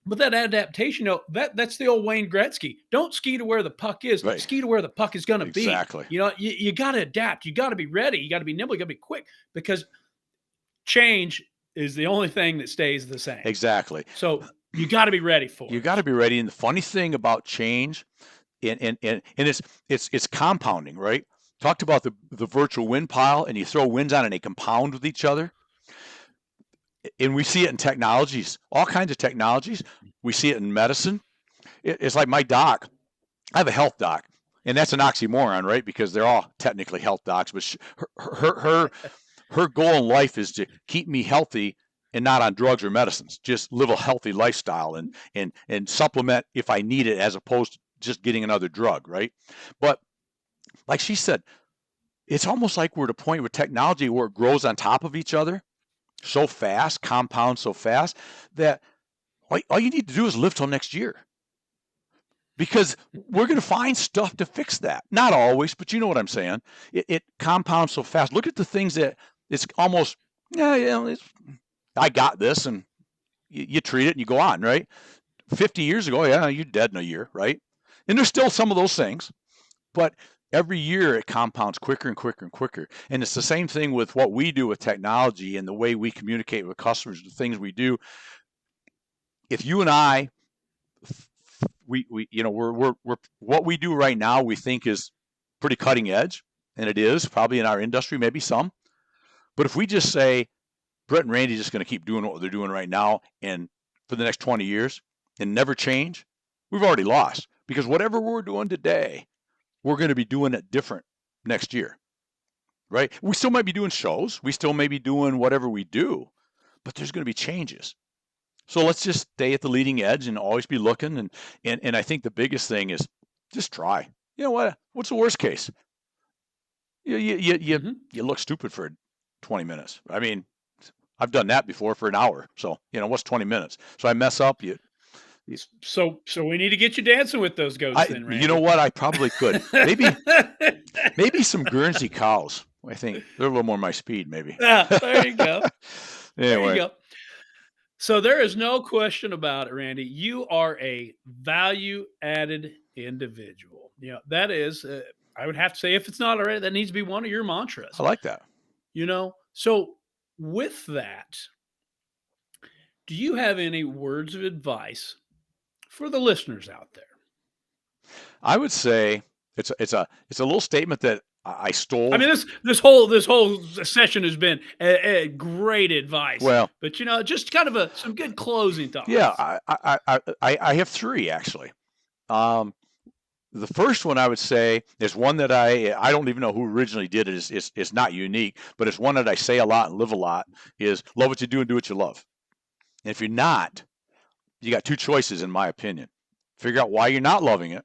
But that adaptation, that's the old Wayne Gretzky. Don't ski to where the puck is, Right. ski to where the puck is going to be. Exactly. You got to adapt. You got to be ready. You got to be nimble. You got to be quick, because change is the only thing that stays the same. Exactly. So you got to be ready for You it. got to be ready. And the funny thing about change, and it's compounding, right? Talked about the virtual wind pile, and you throw winds on and they compound with each other. And we see it in technologies, all kinds of technologies. We see it in medicine. It's like my doc. I have a health doc, and that's an oxymoron, right? Because they're all technically health docs, but her goal in life is to keep me healthy and not on drugs or medicines. Just live a healthy lifestyle and supplement if I need it, as opposed to just getting another drug, right? But like she said, it's almost like we're at a point with technology where it grows on top of each other so fast, compounds so fast, that all you need to do is live till next year. Because we're going to find stuff to fix that. Not always, but you know what I'm saying. It compounds so fast. Look at the things that it's almost, I got this, and you treat it and you go on, right? 50 years ago, you're dead in a year, right? And there's still some of those things, but every year it compounds quicker and quicker and quicker. And it's the same thing with what we do with technology and the way we communicate with customers, the things we do. If you and I, we're what we do right now, we think is pretty cutting edge, and it is probably in our industry, maybe some. But if we just say, Brett and Randy are just going to keep doing what they're doing right now and for the next 20 years and never change, we've already lost. Because whatever we're doing today, we're going to be doing it different next year, right? We still might be doing shows. We still may be doing whatever we do, but there's going to be changes. So let's just stay at the leading edge and always be looking. And I think the biggest thing is just try. You know what? What's the worst case? You look stupid for 20 minutes. I mean, I've done that before for an hour. So, what's 20 minutes? So I mess up. So we need to get you dancing with those goats then, Randy. You know what? I probably could. Maybe some Guernsey cows. I think they're a little more my speed, maybe. Yeah, there you go. Anyway. There you go. So there is no question about it, Randy. You are a value-added individual. That is, I would have to say, if it's not already, that needs to be one of your mantras. I like that. So with that, do you have any words of advice for the listeners out there? I would say it's a little statement that I stole. I mean, this whole session has been a great advice. Well, but just kind of some good closing thoughts. Yeah, I have three actually. The first one I would say is one that I don't even know who originally did it. It's not unique, but it's one that I say a lot and live a lot. Is love what you do and do what you love. And if you're not, you got two choices in my opinion. Figure out why you're not loving it.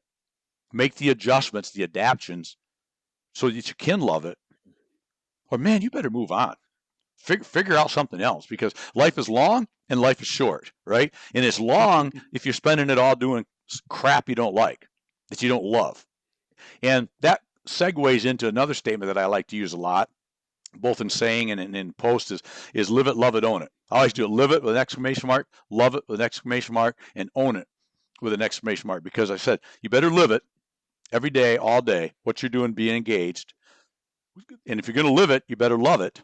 Make the adjustments, the adaptions, so that you can love it. Or man, you better move on. Figure out something else, because life is long and life is short, right? And it's long if you're spending it all doing crap you don't like, that you don't love. And that segues into another statement that I like to use a lot, both in saying and in post, is live it, love it, own it. I always do live it with an exclamation mark, love it with an exclamation mark, and own it with an exclamation mark, because I said you better live it every day, all day, what you're doing, being engaged. And if you're going to live it, you better love it.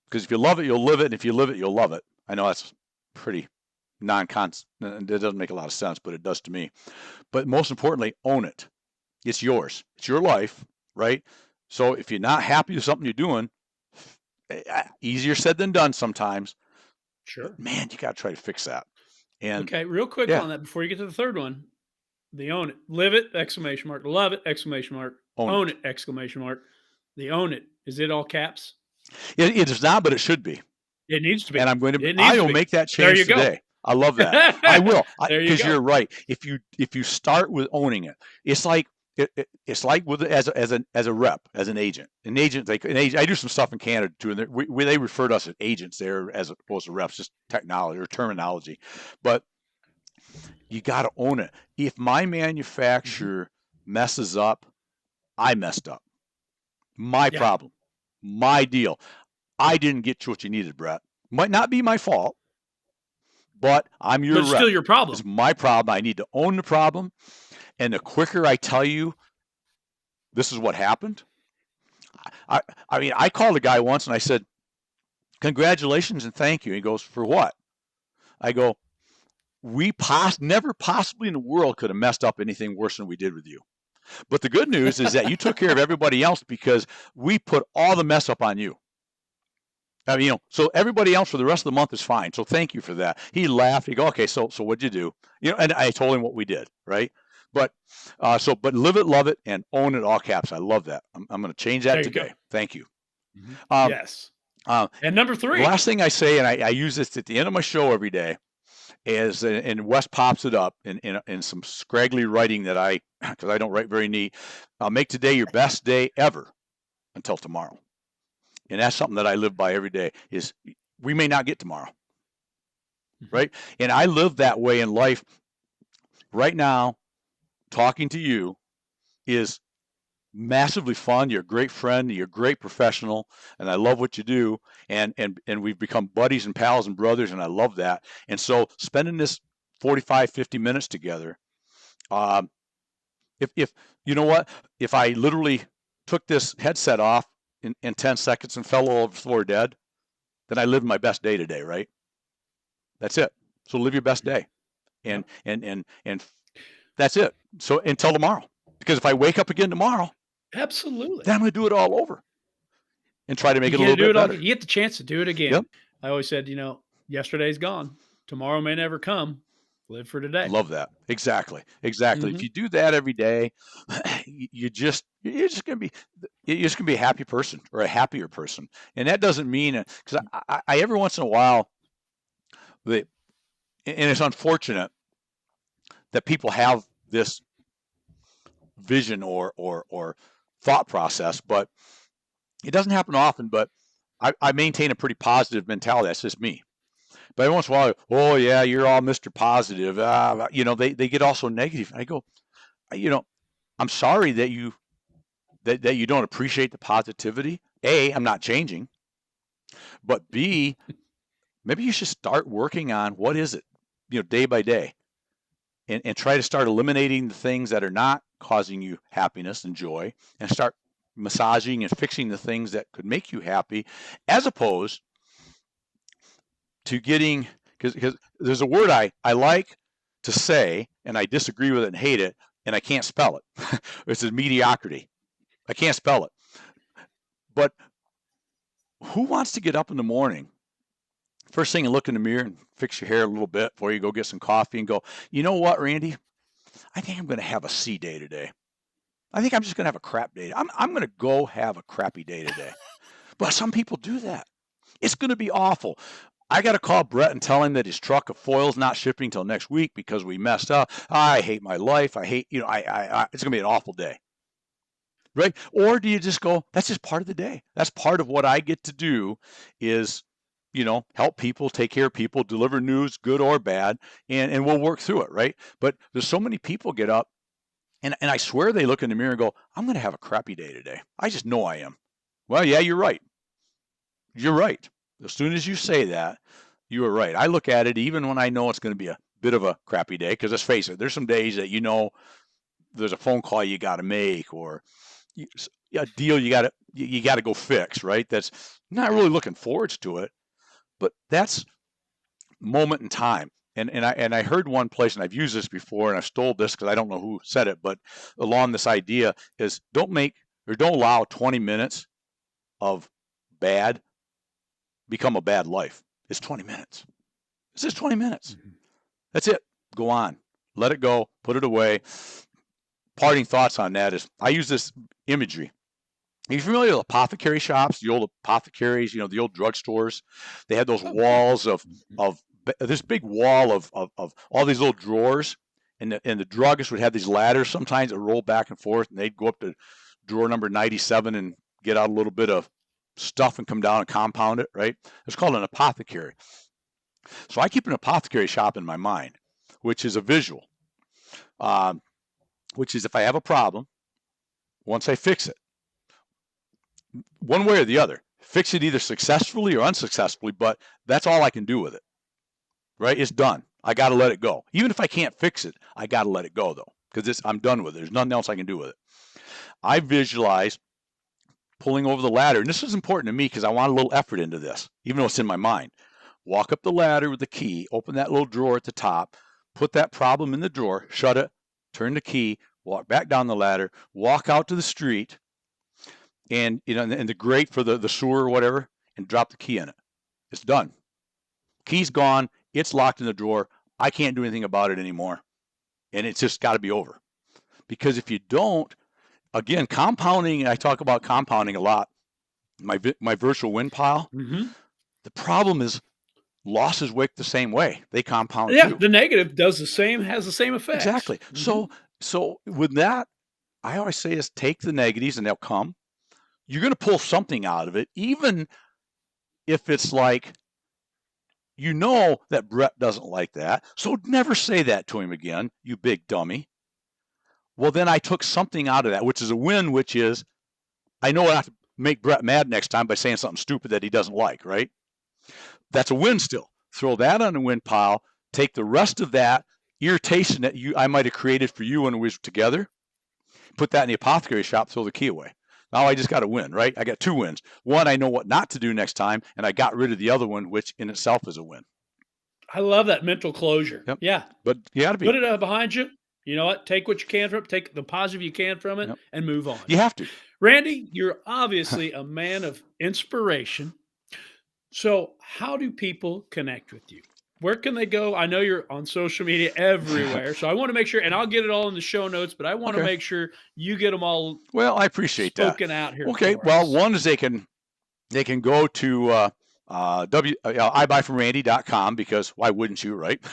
Because if you love it, you'll live it. And if you live it, you'll love it. I know that's pretty non-constant. It doesn't make a lot of sense, but it does to me. But most importantly, own it. It's yours. It's your life, right? So if you're not happy with something you're doing, easier said than done sometimes. Sure. But man, you got to try to fix that. And okay, real quick on that before you get to the third one. The own it. Live it, exclamation mark. Love it, exclamation mark. Own it, exclamation mark. The own it. Is it all caps? It is not, but it should be. It needs to be. And I will make that change today. I love that. I will. Because you're right. If you start with owning it, it's like it's like with as a rep, as an agent. I do some stuff in Canada too, and they refer to us as agents there as opposed to reps, just technology or terminology. But you got to own it. If my manufacturer messes up, I messed up. My problem, my deal. I didn't get you what you needed, Brett. Might not be my fault, but I'm your rep. But it's still your problem. It's my problem. I need to own the problem. And the quicker I tell you this is what happened. I mean, I called a guy once and I said, congratulations and thank you. He goes, for what? I go, we never possibly in the world could have messed up anything worse than we did with you. But the good news is that you took care of everybody else because we put all the mess up on you. I mean, so everybody else for the rest of the month is fine. So thank you for that. He laughed. He go, okay, so what'd you do? And I told him what we did, right? But but live it, love it, and own it, all caps. I love that. I'm going to change that today. Go. Thank you. Yes. And number 3. The last thing I say, and I use this at the end of my show every day, is, and Wes pops it up in some scraggly writing that because I don't write very neat. Make today your best day ever until tomorrow. And that's something that I live by every day, is we may not get tomorrow, right? And I live that way in life. Right now, talking to you is massively fun. You're a great friend. You're a great professional, and I love what you do. And we've become buddies and pals and brothers, and I love that. And so spending this 45, 50 minutes together, if you know what, if I literally took this headset off in 10 seconds and fell over the floor dead, then I lived my best day today, right? That's it. So live your best day. And that's it. So until tomorrow. Because if I wake up again tomorrow, absolutely, then I'm going to do it all over and try to make it a little bit better. You get the chance to do it again. Yep. I always said, yesterday's gone. Tomorrow may never come. Live for today. Love that. Exactly. If you do that every day, you're just going to be a happy person or a happier person. And that doesn't mean, because I every once in a while, and it's unfortunate that people have this vision or thought process, but it doesn't happen often. But I maintain a pretty positive mentality. That's just me. But every once in a while, oh yeah, you're all Mr. Positive. They get also negative. I go, I'm sorry that you don't appreciate the positivity. A, I'm not changing. But B, maybe you should start working on what is it, day by day, and try to start eliminating the things that are not causing you happiness and joy, and start massaging and fixing the things that could make you happy, as opposed to getting, because there's a word I like to say, and I disagree with it and hate it, and I can't spell it. It's a mediocrity. I can't spell it. But who wants to get up in the morning, first thing, and look in the mirror and fix your hair a little bit before you go get some coffee and go, you know what, Randy? I think I'm going to have a C day today. I think I'm just going to have a crap day. I'm going to go have a crappy day today. But some people do that. It's going to be awful. I got to call Brett and tell him that his truck of foil's not shipping till next week because we messed up. I hate my life. I hate, it's going to be an awful day. Right? Or do you just go, that's just part of the day. That's part of what I get to do is, help people, take care of people, deliver news, good or bad, and we'll work through it, right? But there's so many people get up, and I swear they look in the mirror and go, I'm going to have a crappy day today. I just know I am. Well, yeah, you're right. You're right. As soon as you say that, you are right. I look at it even when I know it's going to be a bit of a crappy day, because let's face it, there's some days that there's a phone call you got to make, or a deal you got to go fix, right? That's not really looking forward to it, but that's moment in time. And I heard one place, and I've used this before, and I stole this because I don't know who said it, but along this idea is don't allow 20 minutes of bad become a bad life. It's 20 minutes. It's just 20 minutes. Mm-hmm. That's it. Go on. Let it go. Put it away. Parting thoughts on that is I use this imagery. Are you familiar with apothecary shops, the old apothecaries, the old drugstores? They had those walls of this big wall of all these little drawers, and the druggist would have these ladders sometimes that roll back and forth, and they'd go up to drawer number 97 and get out a little bit of stuff and come down and compound it, right? It's called an apothecary. So I keep an apothecary shop in my mind, which is a visual, which is if I have a problem, once I fix it, one way or the other, fix it either successfully or unsuccessfully, but that's all I can do with it, right? It's done. I got to let it go. Even if I can't fix it, I got to let it go, though, because I'm done with it. There's nothing else I can do with it. I visualize pulling over the ladder, and this is important to me because I want a little effort into this, even though it's in my mind. Walk up the ladder with the key, open that little drawer at the top, put that problem in the drawer, shut it, turn the key, walk back down the ladder, walk out to the street, and and the grate for the sewer or whatever, and drop the key in it. It's done. Key's gone. It's locked in the drawer. I can't do anything about it anymore, and it's just got to be over. Because if you don't, again, compounding. I talk about compounding a lot. My virtual win pile. Mm-hmm. The problem is losses work the same way. They compound Yeah, too. the negative does the same, has the same effect. Exactly. Mm-hmm. So with that, I always say is take the negatives and they'll come. You're going to pull something out of it, even if it's like, that Brett doesn't like that. So never say that to him again, you big dummy. Well, then I took something out of that, which is a win, which is I know not to make Brett mad next time by saying something stupid that he doesn't like, right? That's a win still. Throw that on the win pile. Take the rest of that irritation that I might have created for you when we were together. Put that in the apothecary shop. Throw the key away. Now I just got a win, right? I got 2 wins. One, I know what not to do next time, and I got rid of the other one, which in itself is a win. I love that mental closure. Yep. Yeah. But you got to be. Put it behind you. You know what? Take what you can from it. Take the positive you can from it, and move on. You have to. Randy, you're obviously a man of inspiration. So how do people connect with you? Where can they go? I know you're on social media everywhere, so I want to make sure, and I'll get it all in the show notes, but I want to make sure you get them all. Well, I appreciate spoken that. out here. Okay. Well, one is they can go to ibuyfromrandy.com, because why wouldn't you, right?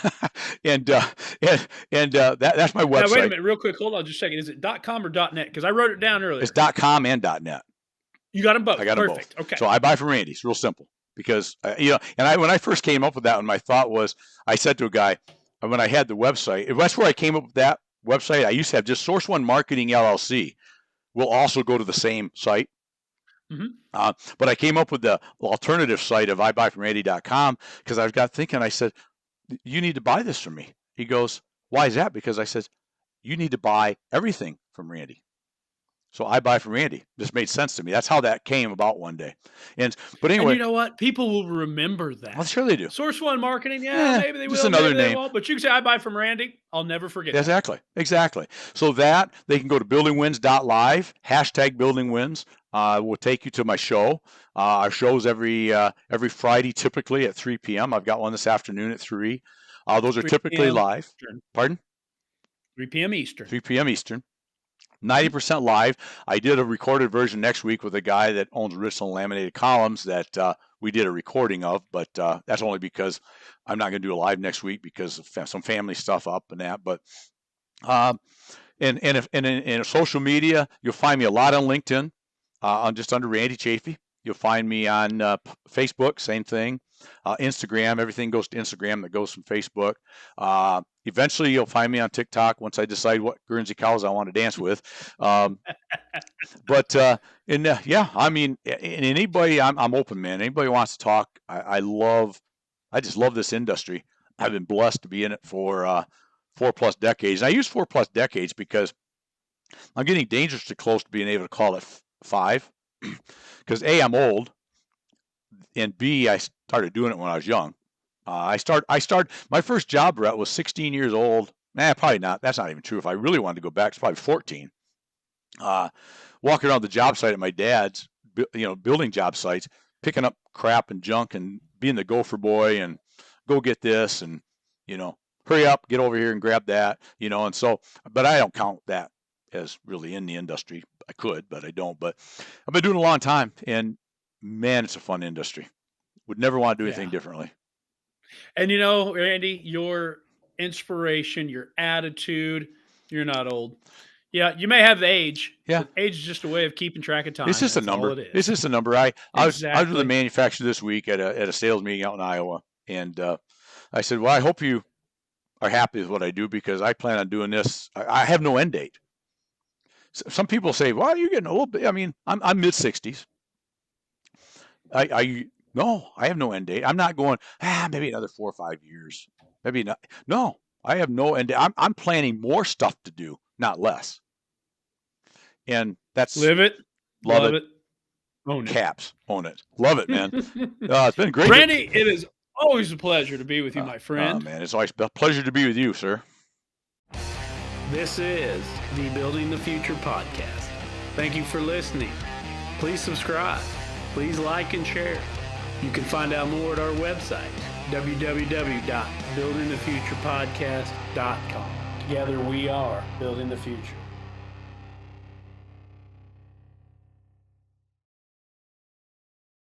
and that's my website. Now, wait a minute, real quick. Hold on just a second. Is it .com or .net? Because I wrote it down earlier. It's .com and .net. You got them both. I got them Perfect. both. Okay. So I buy from Randy. It's real simple. Because when I first came up with that one, my thought was, I said to a guy when I had the website, that's where I came up with that website. I used to have just Source One Marketing LLC. Will also go to the same site. Mm-hmm. But I came up with the alternative site of ibuyfromrandy.com because I got thinking. I said, "You need to buy this from me." He goes, "Why is that?" Because I said, "You need to buy everything from Randy." So I buy from Randy. This made sense to me. That's how that came about one day. But anyway, and you know what? People will remember that. Well, sure they do. Source One Marketing, maybe they will. Just another maybe name. They won't, but you can say I buy from Randy. I'll never forget. Exactly. So that they can go to buildingwins.live, #buildingwins. Will take you to my show. Our show's every Friday, typically at 3 p.m. I've got one this afternoon at 3. Those are typically live. Eastern. Pardon? 3 p.m. Eastern. 3 p.m. Eastern. 90% live. I did a recorded version next week with a guy that owns original laminated columns that we did a recording of, but that's only because I'm not going to do a live next week because of some family stuff up and that. But in social media, you'll find me a lot on LinkedIn. I'm just under Randy Chaffee. You'll find me on Facebook, same thing. Instagram, everything goes to Instagram that goes from Facebook. Eventually, you'll find me on TikTok once I decide what Guernsey cows I want to dance with. I mean, anybody, I'm open, man. Anybody wants to talk, I just love this industry. I've been blessed to be in it for 4+ decades. And I use 4+ decades because I'm getting dangerously close to being able to call it 5. Because A, I'm old, and B, I started doing it when I was young. I started my first job, Brett, was 16 years old. Probably not. That's not even true. If I really wanted to go back, it's probably 14. Walking around the job site at my dad's, building job sites, picking up crap and junk and being the gopher boy and go get this and, hurry up, get over here and grab that, and so, but I don't count that as really in the industry. I could, but I don't. But I've been doing it a long time, and man, it's a fun industry. Would never want to do anything differently. And Randy, your inspiration, your attitude. You're not old. Yeah, you may have the age, Yeah. but age is just a way of keeping track of time. It's just a That's all number. it is. It's just a number. I was with a Exactly. manufacturer this week at a sales meeting out in Iowa, and I said, "Well, I hope you are happy with what I do because I plan on doing this. I have no end date." Some people say, "Well, you're getting old." I mean, I'm mid 60s. No, I have no end date. I'm not going. Maybe another 4 or 5 years. Maybe not. No, I have no end date. I'm planning more stuff to do, not less. And that's Live it, love it, own it. Caps, own it. Love it, man. It's been great. Randy, it is always a pleasure to be with you, my friend. Oh, man, it's always a pleasure to be with you, sir. This is the Building the Future podcast. Thank you for listening. Please subscribe. Please like and share. You can find out more at our website, www.buildingthefuturepodcast.com. Together we are building the future.